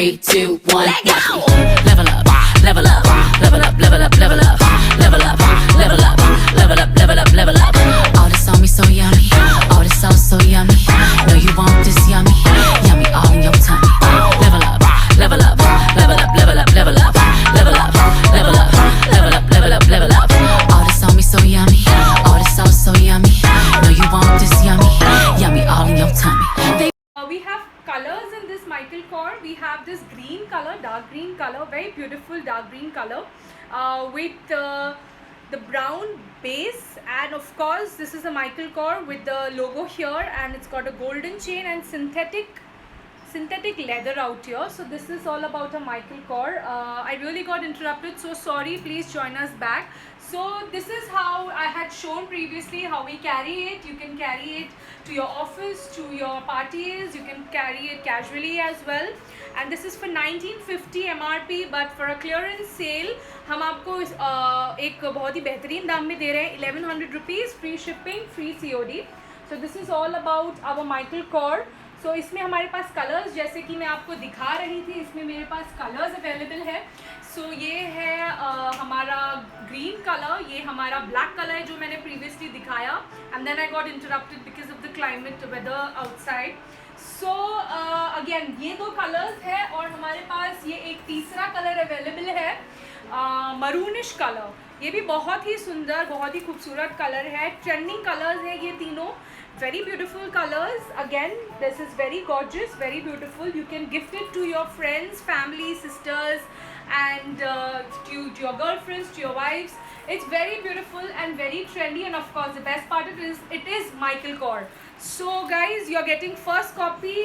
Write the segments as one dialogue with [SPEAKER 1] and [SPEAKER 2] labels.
[SPEAKER 1] 3, 2, 1, let go! Level up, level up, level up, level up, level up, level up, level up, level up, level up, level up. All this on me so yummy, all this sauce so yummy. Know you want this yummy, yummy all in your tummy. Level up, level up, level up, level up, level up, level up, level up, level up, level up, level up. All this on me so yummy, all this sauce so yummy. Know you want this yummy, yummy all in your tummy.
[SPEAKER 2] We have colors in this Michael Kors. We have this green color, dark green color, very beautiful dark green color with the brown base, and of course this is a Michael Kors with the logo here, and it's got a golden chain and synthetic leather out here. So this is all about a Michael Kors. I really got interrupted, so sorry, please join us back. So this is how I had shown previously how we carry it. You can carry it to your office, to your parties, you can carry it casually as well. And this is for 1950 MRP, but for a clearance sale हम आपको एक बहुत ही बेहतरीन दाम में दे रहे हैं, 1100 rupees, free shipping, free COD. So this is all about our Michael Kors. So इसमें हमारे पास कलर्स, जैसे कि मैं आपको दिखा रही थी, इसमें मेरे पास कलर्स अवेलेबल है. सो ये है हमारा ग्रीन कलर, ये हमारा ब्लैक कलर है जो मैंने प्रीवियसली दिखाया, and then I got interrupted because of the climate weather outside. So again ये दो कलर्स है, और हमारे पास ये एक तीसरा कलर अवेलेबल है, मरूनिश कलर. ये भी बहुत ही सुंदर, बहुत ही खूबसूरत कलर है. ट्रेंडिंग कलर्स है ये तीनों. Very beautiful colors. Again, this is very gorgeous, very beautiful. You can gift it to your friends, family, sisters, and to your girlfriends, to your wives. It's very beautiful and very trendy, and of course the best part of it is Michael Kors. So guys, you're getting first copy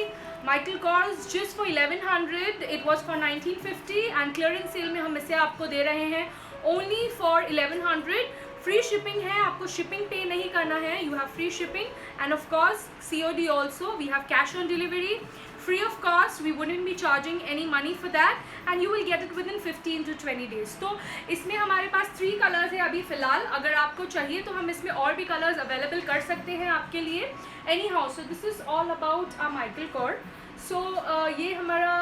[SPEAKER 2] Michael Kors just for 1100. It was for 1950, and clearance sale में हम इसे आपको दे रहे हैं only for 1100. Free shipping है, आपको shipping पे नहीं करना है. You have free shipping, and of course COD also. We have cash on delivery, free of cost. We wouldn't be charging any money for that, and you will get it within 15 to 20 days. तो इसमें हमारे पास 3 colours है अभी फ़िलहाल. अगर आपको चाहिए तो हम इसमें और भी कलर्स अवेलेबल कर सकते हैं आपके लिए. Anyhow, so this is all about a Michael Kors. सो ये हमारा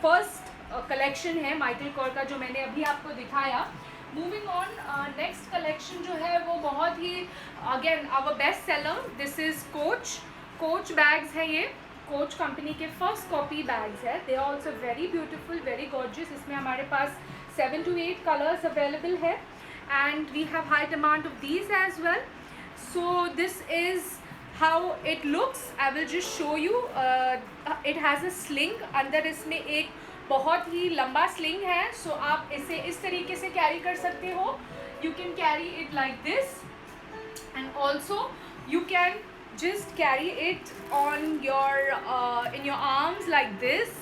[SPEAKER 2] फर्स्ट कलेक्शन है माइकल कॉर का, जो मैंने अभी आपको दिखाया. मूविंग ऑन, नेक्स्ट कलेक्शन जो है वो बहुत ही again our best seller. This is Coach bags है. ये कोच कंपनी के फर्स्ट कॉपी बैग्स है. They are also very beautiful, very gorgeous. इसमें हमारे पास 7 to 8 कलर्स अवेलेबल है, and we have high demand of these as well. So this is how it looks. I will just show you. It has a sling अंदर. इसमें एक बहुत ही लंबा sling है, सो आप इसे इस तरीके से कैरी कर सकते हो. You can carry it like this, and also you can just carry it on your in your arms like this,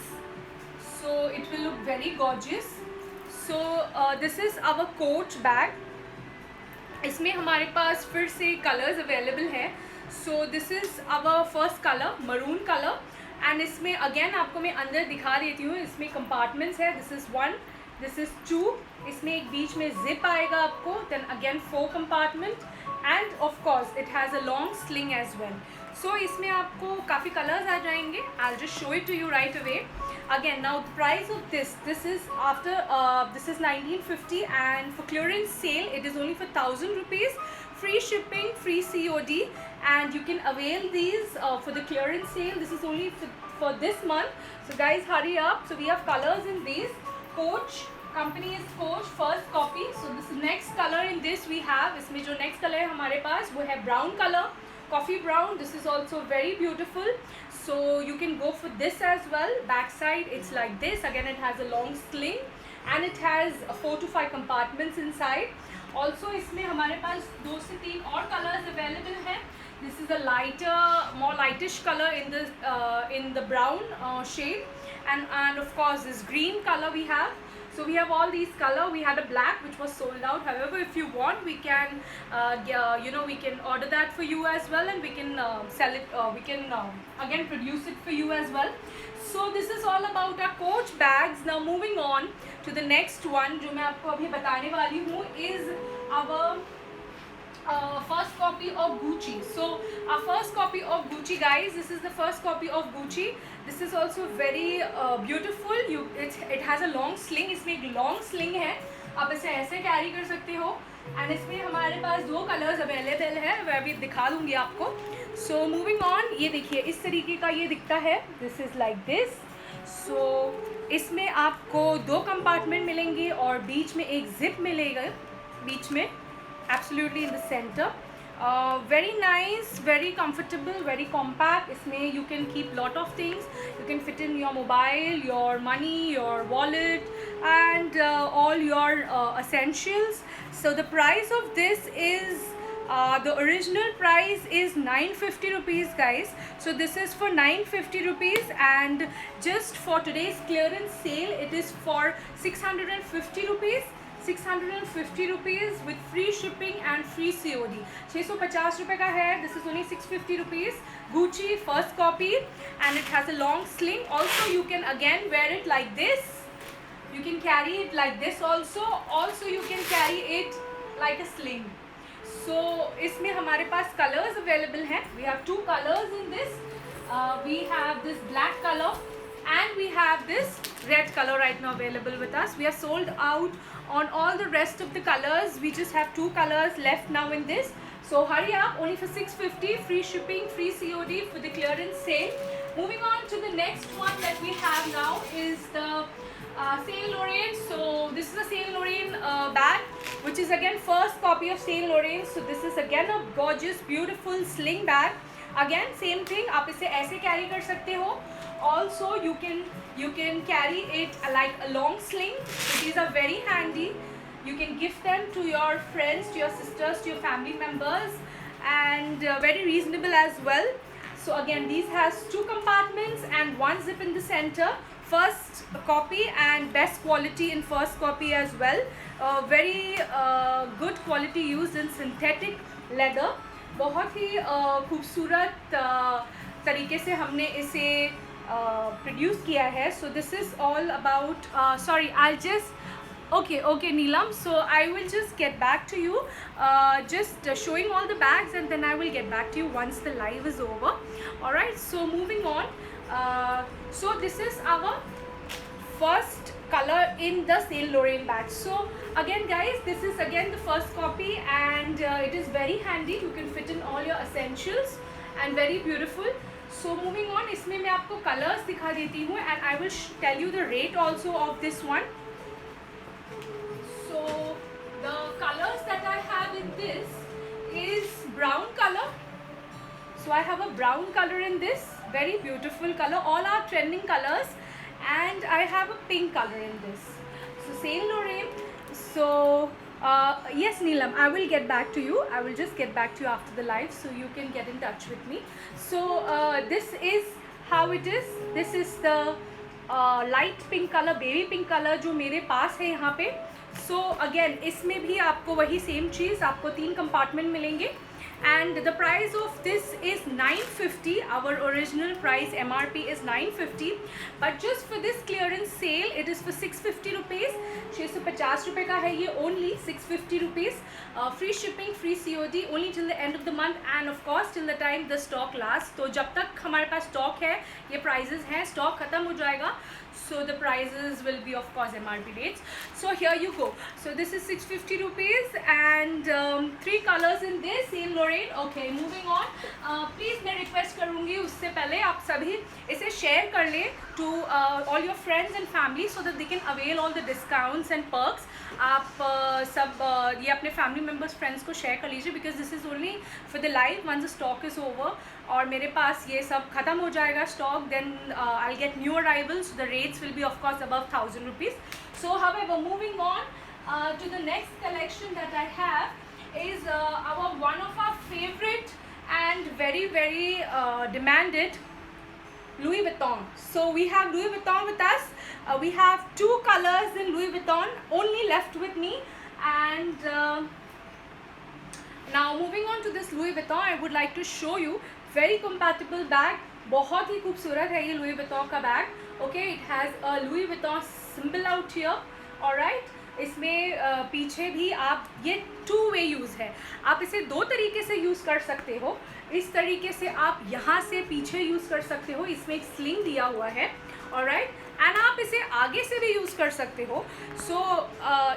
[SPEAKER 2] so it will look very gorgeous. So this is our coach bag. इसमें हमारे पास फिर से colours available है. So this is our first colour, maroon colour, and इसमें again आपको मैं अंदर दिखा देती हूँ. इसमें कंपार्टमेंट्स है. This is 1, this is 2. इसमें एक बीच में जिप आएगा आपको, then again 4 compartment, and of course it has a long sling as well. So इसमें आपको काफ़ी कलर्स आ जाएंगे. I will just show it to you right away. Again, now the price of this is after this is 1950, and for clearance sale it is only for 1000 rupees, free shipping, free COD, and you can avail these for the clearance sale. This is only for this month, so guys hurry up. So we have colors in these. Coach company is Coach, first copy. So this next color in this we have, इसमें जो next color है हमारे पास वो है brown color, coffee brown. This is also very beautiful, so you can go for this as well. Back side it's like this. Again, it has a long sling, and it has 4 to 5 compartments inside. Also इसमें हमारे पास 2 से 3 और colors available हैं. This is a lighter, more lightish color in the brown shade, and of course this green color we have. So we have all these color. We had a black which was sold out. However, if you want, we can we can order that for you as well, and we can sell it. We can again produce it for you as well. So this is all about our coach bags. Now moving on to the next one, जो मैं आपको अभी बताने वाली हूँ, is our first copy of Gucci. So our first copy of Gucci, guys, this is the first copy of Gucci. This is also very beautiful. It has a long sling. इसमें एक long sling है, आप इसे ऐसे carry कर सकते हो. And इसमें हमारे पास 2 कलर्स अवेलेबल है, मैं अभी दिखा दूँगी आपको. सो मूविंग ऑन, ये देखिए इस तरीके का ये दिखता है. This is like this. So इसमें आपको 2 कंपार्टमेंट मिलेंगे और बीच में एक जिप मिलेगा बीच में, absolutely in the centre. Very nice, very comfortable, very compact. इसमें you can keep lot of things. You can fit in your mobile, your money, your wallet, and all your essentials. So the price of this is the original price is 950 rupees, guys. So this is for 950 rupees, and just for today's clearance sale it is for 650 rupees. 650 rupees with free shipping and free COD. 650 रुपये का है. This is only 650 rupees. Gucci first copy, and it has a long sling. Also you can again wear it like this. You can carry it like this also. Also you can carry it like a sling. So इसमें हमारे पास colors available हैं. We have 2 colors in this. We have this black color and we have this red color right now available with us. We are sold out on all the rest of the colors. We just have 2 colors left now in this. So hurry up, only for 650, free shipping, free COD for the clearance sale. Moving on to the next one that we have now is the Saint Laurent. So this is a Saint Laurent bag, which is again first copy of Saint Laurent. So this is again a gorgeous, beautiful sling bag. Again same thing, आप इसे ऐसे carry कर सकते हो. Also you can carry it like a long sling. These are very handy. You can gift them to your friends, to your sisters, to your family members, and very reasonable as well. So again these has 2 compartments and 1 zip in the center. First copy and best quality in first copy as well. Very good quality used in synthetic leather. बहुत ही खूबसूरत तरीके से हमने इसे produce किया है. So this is all about, sorry I just okay Neelam, so I will just get back to you, just showing all the bags, and then I will get back to you once the live is over. Alright, so moving on, so this is our first color in the Saint Laurent bag. So again guys, this is again the first copy, and it is very handy. You can fit in all your essentials and very beautiful. So moving on, इसमें मैं आपको colors दिखा देती हूँ, and I will tell you the rate also of this one. So the colors that I have in this is brown color. So I have a brown color in this, very beautiful color. All are trending colors. And I have a pink color in this. So Saint Laurent. So yes Neelam, I will get back to you. I will just get back to you after the live, so you can get in touch with me. So this is how it is. This is the light pink color, baby pink color जो मेरे पास है यहाँ पे. So again इसमें भी आपको वही same चीज़, आपको 3 कंपार्टमेंट मिलेंगे. And the price of this is 950. Our original price MRP is 950, but just for this clearance sale it is for 650 rupees. 650 रुपये का है ये, only 650 rupees. Free shipping, free COD only till the end of the month, and of course till the time the stock lasts. तो जब तक हमारे पास stock है, ये प्राइजेस हैं, स्टॉक ख़त्म हो जाएगा. So the prices will be of course MRP rates. So here you go. So this is 650 rupees, and 3 colors in this Saint Laurent. Okay, moving on. Please मैं request करूँगी उससे पहले आप सभी इसे share कर लें to all your friends and family, so that they can avail all the discounts and perks. आप सब ये अपने family members, friends को share कर लीजिए, because this is only for the live. Once the stock is over और मेरे पास ये सब ख़त्म हो जाएगा stock, then I'll get new arrivals. The rates will be of course above 1000 rupees. So however, moving on to the next collection that I have is our one of our favorite and very demanded Louis Vuitton. So we have Louis Vuitton with us. We have 2 colors in Louis Vuitton only left with me, and now moving on to this Louis Vuitton, I would like to show you very compatible bag. बहुत ही खूबसूरत है ये Louis Vuitton का bag. Okay, it has a Louis Vuitton symbol out here. Alright, इसमें पीछे भी आप ये 2 वे यूज़ है, आप इसे 2 तरीके से यूज़ कर सकते हो। इस तरीके से आप यहाँ से पीछे यूज़ कर सकते हो, इसमें एक स्लिंग दिया हुआ है, ऑलराइट, एंड आप इसे आगे से भी यूज़ कर सकते हो। सो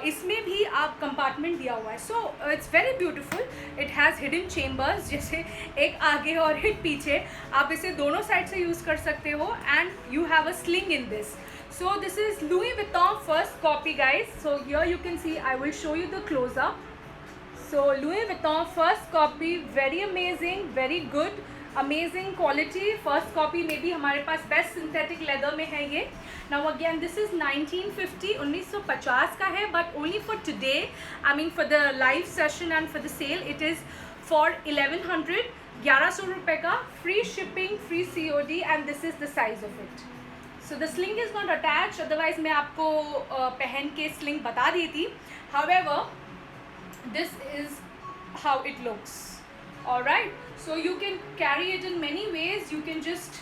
[SPEAKER 2] इसमें भी आप कंपार्टमेंट दिया हुआ है। So it's very beautiful, it has hidden chambers, जैसे एक आगे और एक पीछे, आप इसे दोनों साइड से यूज़ कर सकते हो, and you have a sling in this. So this is Louis Vuitton first copy, guys. So here you can see, I will show you the close up. So Louis Vuitton first copy, very amazing, very good, amazing quality. First copy में भी हमारे पास best synthetic leather में है ये. Now again this is 1950, 1950 का है, but only for today, I mean for the live session and for the sale, it is for 1100, 1100 रुपये का, free shipping, free COD, and this is the size of it. So the sling is not attached, otherwise मैं आपको पहन के sling बता देती. However, this is how it looks. Alright, so you can carry it in many ways. You can just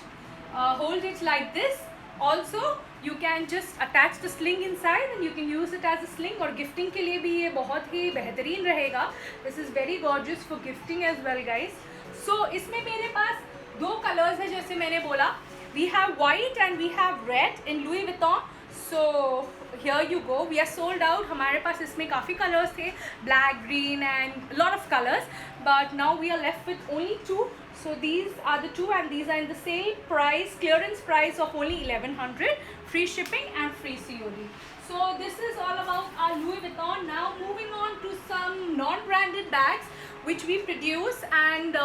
[SPEAKER 2] hold it like this. Also, you can just attach the sling inside and you can use it as a sling. और gifting के लिए भी ये बहुत ही बेहतरीन रहेगा. This is very gorgeous for gifting as well, guys. So इसमें मेरे पास 2 colors है, जैसे मैंने बोला. We have white and we have red in Louis Vuitton. So here you go. We are sold out. हमारे पास इसमें काफ़ी colors थे, black, green and lot of colors. But now we are left with only 2. So these are the 2 and these are in the sale price, clearance price of only 1100, free shipping and free COD. So this is all about our Louis Vuitton. Now moving on to some non-branded bags which we produce, and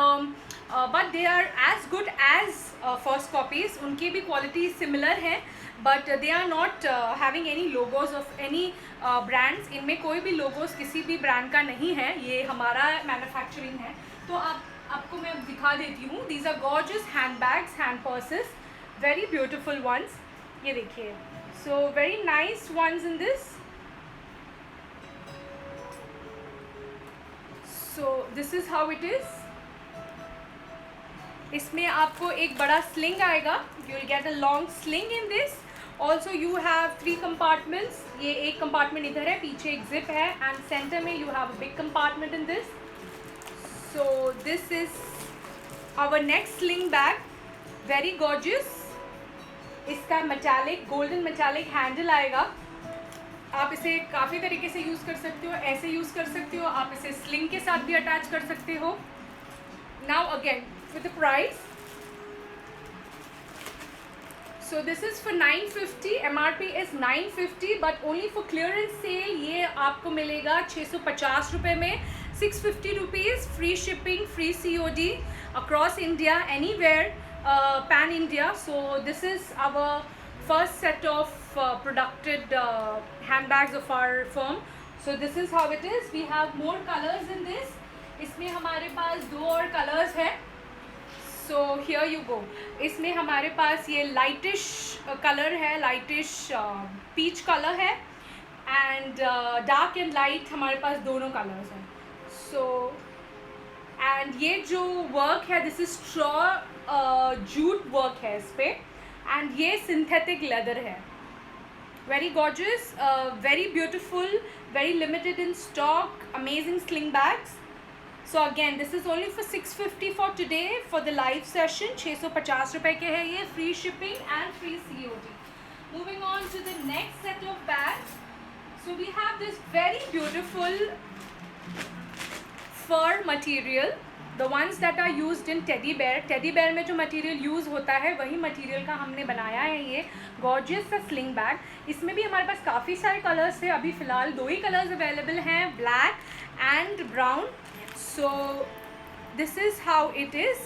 [SPEAKER 2] but they are as good as first copies. उनकी भी quality similar है, but they are not having any logos of any brands. इनमें कोई भी logos किसी भी brand का नहीं है, ये हमारा manufacturing है. तो आपको मैं दिखा देती हूँ. These are gorgeous handbags, hand purses, very beautiful ones. ये देखिए, so very nice ones in this. So this is how it is. इसमें आपको एक बड़ा sling आएगा. You will get a long sling in this. Also you have 3 compartments. ये एक compartment इधर है, पीछे एक zip है, and center में you have a big compartment in this. So this is our next sling bag. Very gorgeous. इसका metallic, golden metallic handle आएगा. आप इसे काफ़ी तरीके से यूज़ कर सकते हो, ऐसे यूज़ कर सकते हो, आप इसे स्लिंग के साथ भी अटैच कर सकते हो. Now again with the price. So this is for 950, MRP is 950, but only for clearance sale ये आपको मिलेगा 650 रुपये में, 650 rupees, free shipping, free COD across India, anywhere, pan India. So this is our first set of produced handbags of our firm. So this is how it is. We have more colors in this. इसमें हमारे पास 2 और colors है. So here you go. इसमें हमारे पास ये lightish color है, lightish peach color है, and dark and light हमारे पास दोनों colors हैं. So and ये जो work है, this is straw jute work है इस पे, and ये synthetic leather है. Very gorgeous, very beautiful, very limited in stock, amazing sling bags. So again this is only for 650 for today for the live session. 650 रुपये के है ये, free shipping and free COD. Moving on to the next set of bags. So we have this very beautiful fur material, the ones that are used in teddy bear. Teddy bear में जो material use होता है वही material का हमने बनाया है ये gorgeous सा sling bag. इसमें भी हमारे पास काफ़ी सारे colors थे, अभी फ़िलहाल 2 ही colors available हैं, black and brown. So this is how it is.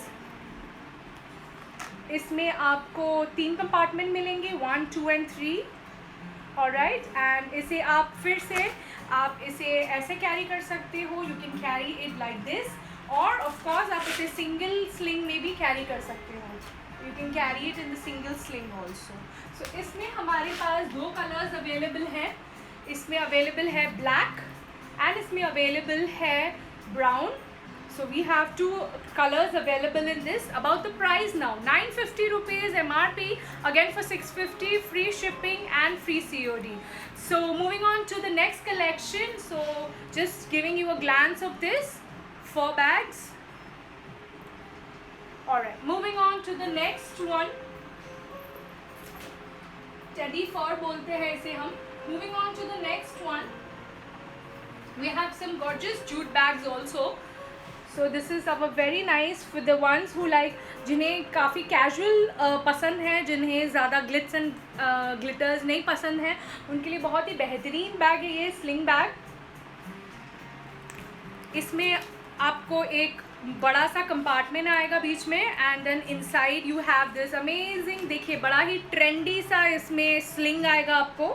[SPEAKER 2] इसमें आपको 3 कंपार्टमेंट मिलेंगे, 1, 2 and 3. ऑलराइट, एंड इसे आप फिर से आप इसे ऐसे कैरी कर सकते हो. You can carry it like this, और ऑफ कोर्स आप इसे सिंगल स्लिंग में भी कैरी कर सकते हो. You can carry it in the single sling also. So इसमें हमारे पास 2 कलर्स अवेलेबल हैं. इसमें अवेलेबल है ब्लैक एंड इसमें अवेलेबल है brown. So we have 2 colors available in this. About the price now, 950 rupees MRP, again for 650, free shipping and free COD. So moving on to the next collection. So just giving you a glance of this 4 bags. Alright, moving on to the next one. Teddy fur बोलते हैं इसे हम. Moving on to the next one. We have some gorgeous jute bags also. So this is our very nice for the ones who like, जिन्हें काफ़ी casual पसंद है, जिन्हें ज़्यादा glitz and glitters नहीं पसंद है, उनके लिए बहुत ही बेहतरीन बैग है ये स्लिंग बैग. इसमें आपको एक बड़ा सा कंपार्टमेंट आएगा बीच में and then inside you have this amazing, देखिए बड़ा ही ट्रेंडी सा इसमें स्लिंग आएगा आपको.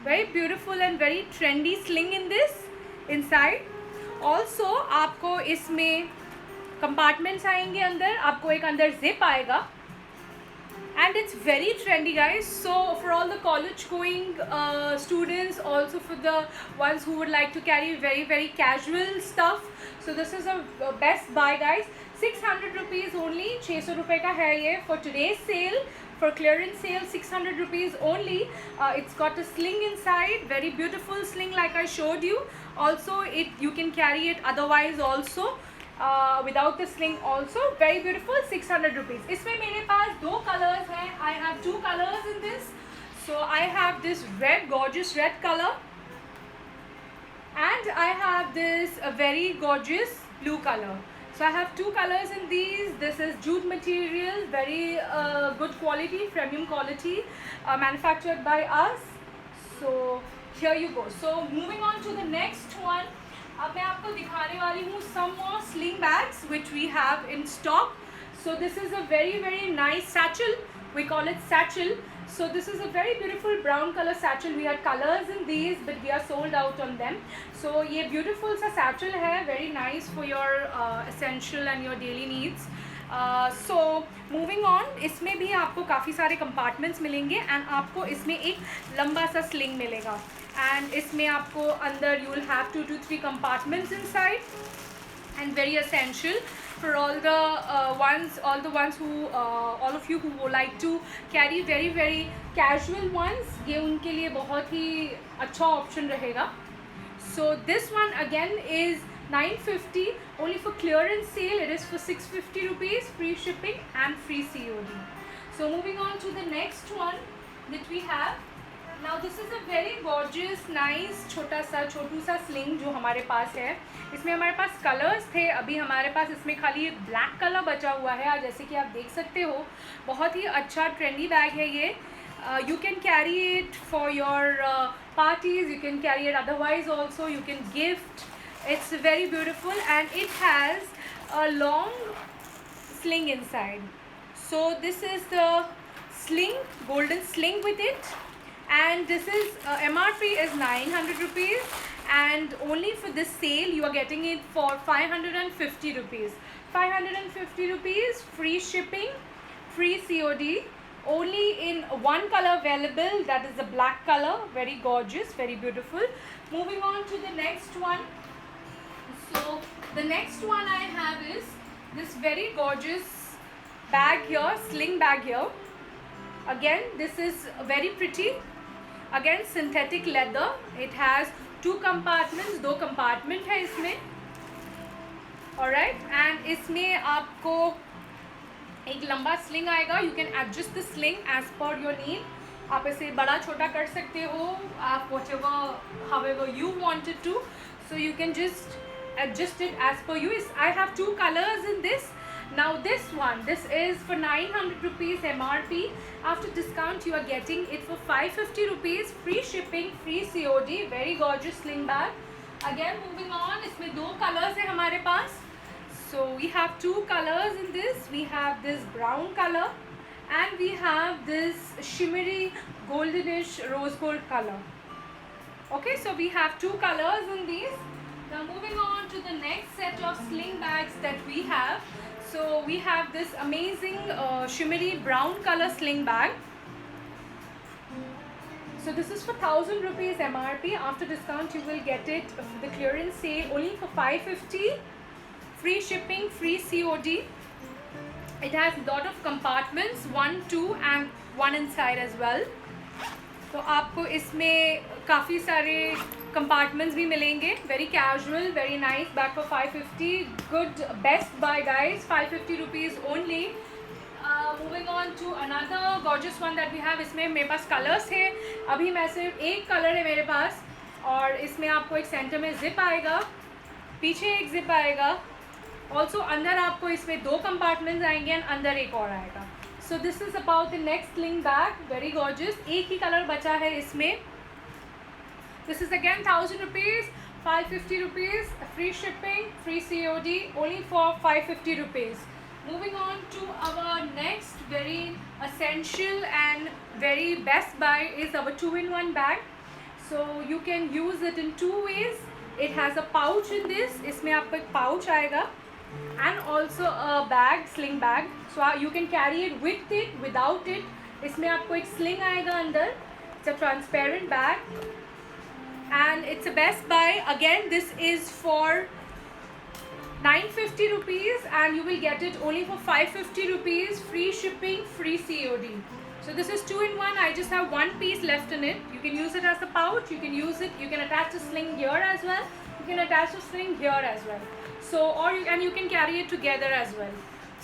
[SPEAKER 2] Very beautiful and very trendy sling in this inside. Also आपको इसमें कंपार्टमेंट्स आएंगे अंदर, आपको एक अंदर जिप आएगा and it's very trendy guys. So for all the college going students, also for the ones who would like to carry very casual stuff, so this is a best buy guys. 600 rupees only, 600 रुपये का है ये for today's sale, for clearance sale. 600 rupees only. It's got a sling inside, very beautiful sling like I showed you. Also you can carry it otherwise also, without the sling also. Very beautiful. 600 rupees. इसमें मेरे पास 2 colors हैं. I have 2 colors in this. So I have this red, gorgeous red color, and I have this very gorgeous blue color. So I have 2 colors in these. This is jute material, very good quality, premium quality, manufactured by us. So here you go. So moving on to the next one. अब मैं आपको दिखाने वाली हूँ some more sling bags which we have in stock. So this is a very nice satchel. We call it satchel. So this is a very beautiful brown color satchel. We had colors in these but we are sold out on them. So ये beautiful सा satchel है, very nice for your essential and your daily needs. So moving on, इसमें भी आपको काफ़ी सारे compartments मिलेंगे and आपको इसमें एक लंबा सा sling मिलेगा. And इसमें आपको अंदर you will have 2 to 3 compartments inside, and very essential for all the ones who all of you who would like to carry very casual ones. ये उनके लिए बहुत ही अच्छा option रहेगा. So this one again is 950. Only for clearance sale it is for 650 rupees, free shipping and free COD. So moving on to the next one that we have. Now this is a very gorgeous nice छोटू सा sling जो हमारे पास है. इसमें हमारे पास colours थे, अभी हमारे पास इसमें खाली एक ब्लैक कलर बचा हुआ है. जैसे कि आप देख सकते हो, बहुत ही अच्छा ट्रेंडी बैग है ये. You can carry it for your parties, you can carry it otherwise also, you can gift. It's very beautiful and it has a long sling inside. So this is the sling, golden sling with it, and this is MRP is 900 rupees, and only for this sale you are getting it for 550 rupees. 550 rupees, free shipping, free COD. Only in one color available, that is the black color. Very gorgeous, very beautiful. Moving on to the next one. So the next one I have is this very gorgeous bag here, sling bag here. Again this is very pretty. Again synthetic leather. It has 2 compartments, 2 compartment है इसमें. Alright, and इसमें आपको एक लंबा sling आएगा. You can adjust the sling as per your need. आप इसे बड़ा छोटा कर सकते हो, आप whatever however you want it to. So you can just adjust it as per you. I have 2 colors in this. Now this one, this is for 900 rupees MRP. After discount you are getting it for 550 rupees, free shipping, free COD. Very gorgeous sling bag. Again moving on, इसमें 2 colors है हमारे पास. So we have 2 colors in this. We have this brown color and we have this shimmery goldenish rose gold color. Okay, so we have 2 colors in these. Now moving on to the next set of sling bags that we have. So we have this amazing shimmery brown color sling bag. So this is for 1000 rupees MRP. After discount you will get it for the clearance sale only for 550, free shipping, free COD. It has lot of compartments, 1, 2 and 1 inside as well. तो आपको इसमें काफ़ी सारे compartments भी मिलेंगे. Very casual, very nice. Bag for 550. Good, best buy guys. 550 rupees only. Moving on to another gorgeous one that we have. इसमें मेरे पास colours है. अभी मैं सिर्फ एक कलर है मेरे पास, और इसमें आपको एक सेंटर में जिप आएगा, पीछे एक जिप आएगा. ऑल्सो अंदर आपको इसमें 2 कंपार्टमेंट्स आएंगे एंड अंदर एक और आएगा. सो this is about the next sling bag. Very gorgeous. एक ही कलर बचा है इसमें. This is again 1000 rupees, 550 rupees, free shipping, free COD, only for 550 rupees. Moving on to our next very essential and very best buy is our 2-in-1 bag. So you can use it in 2 ways. It has a pouch in this. इसमें आपको एक pouch आएगा and also a bag, sling bag. So you can carry it with it, without it. इसमें आपको एक sling आएगा अंदर. It's a transparent bag and it's a best buy. Again, this is for 950 rupees and you will get it only for 550 rupees, free shipping, free COD. So this is 2-in-1. I just have 1 piece left in it. You can use it as a pouch, you can use it, you can attach a sling here as well, you can attach a sling here as well. So and you can carry it together as well.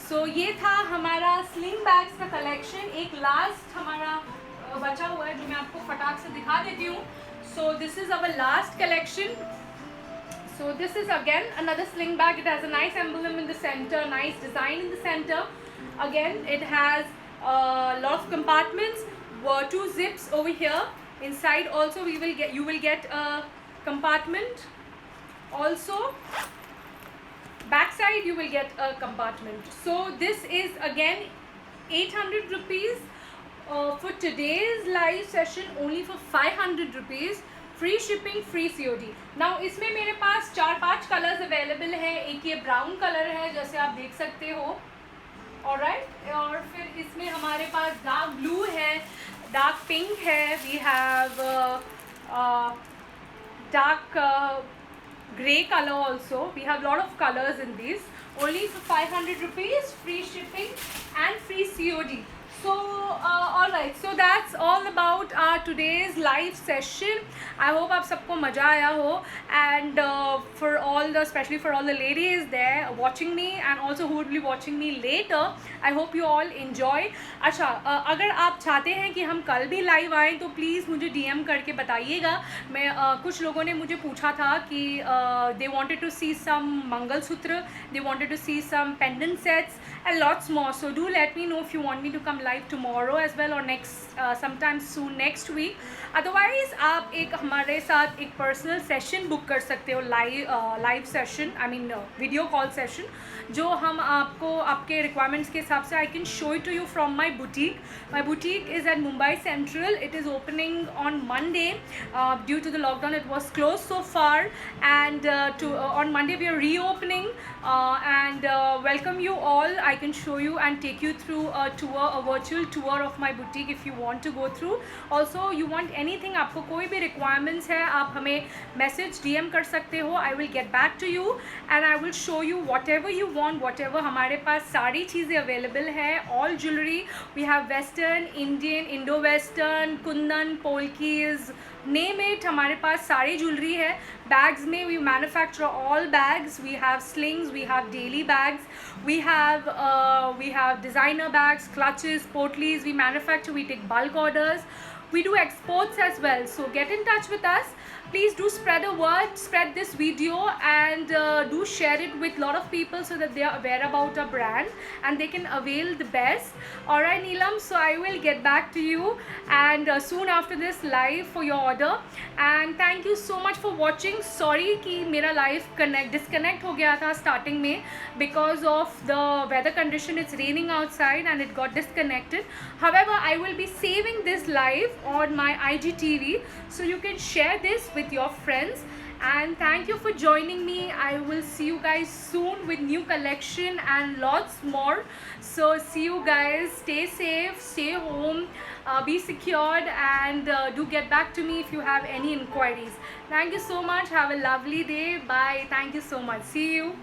[SPEAKER 2] So ये था हमारा sling bags का collection. एक last हमारा बचा हुआ है जो मैं आपको फटाक से दिखा देती हूँ. So this is our last collection. So this is again another sling bag. It has a nice emblem in the center, nice design in the center. Again, it has a lot of compartments, 2 zips over here. Inside also you will get a compartment. Also, back side you will get a compartment. So this is again 800 rupees. For today's live session, only for 500 rupees. Free shipping, free COD. Now इसमें मेरे पास 4-5 colours available है. एक ये brown colour है जैसे आप देख सकते हो, ऑलराइट. और फिर इसमें हमारे पास डार्क ब्लू है, डार्क पिंक है, we have dark grey colour also. We have lot of colours in this. Only for 500 rupees, free shipping and free COD. So all right, so that's all about our today's live session. I hope आप सबको मज़ा आया हो, and for all the, especially for all the ladies there watching me and also who would be watching me later, I hope you all enjoy. अच्छा, अगर आप चाहते हैं कि हम कल भी लाइव आएँ तो प्लीज़ मुझे DM करके बताइएगा. मैं कुछ लोगों ने मुझे पूछा था कि they wanted to see some mangalsutra, they wanted to see some pendant sets and lots more. So do let me know if you want me to come live tomorrow as well or next sometime soon next week. Otherwise आप एक हमारे साथ एक personal session book कर सकते हो, live session, I mean video call session, जो हम आपको आपके रिक्वायरमेंट्स के हिसाब से I can show it to you from my boutique. My boutique is at Mumbai central. It is opening on Monday. Due to the lockdown it was closed so far, and on Monday we are reopening, and welcome you all. I can show you and take you through a tour, a virtual tour of my boutique if you want to go through. Also you want anything, आपको कोई भी requirements है, आप हमें message DM कर सकते हो. I will get back to you and I will show you whatever you want, whatever. हमारे पास सारी चीज़ें available है. All jewelry we have, western, Indian, Indo-western, kundan, polkis, name it, हमारे पास सारी ज्वेलरी है. बैग्स में we manufacture all bags. We have slings, we have daily bags, we have designer bags, clutches, potlies. We manufacture, we take bulk orders, we do exports as well. So get in touch with us. Please do spread a word, spread this video, and do share it with a lot of people so that they are aware about our brand and they can avail the best. Alright Neelam, so I will get back to you and soon after this live for your order. And thank you so much for watching. Sorry कि मेरा live disconnect हो गया था starting में because of the weather condition. It's raining outside and it got disconnected. However, I will be saving this live on my IGTV, so you can share this with your friends. And thank you for joining me. I will see you guys soon with new collection and lots more. So see you guys. Stay safe, stay home, be secured, and do get back to me if you have any inquiries. Thank you so much. Have a lovely day. Bye. Thank you so much. See you.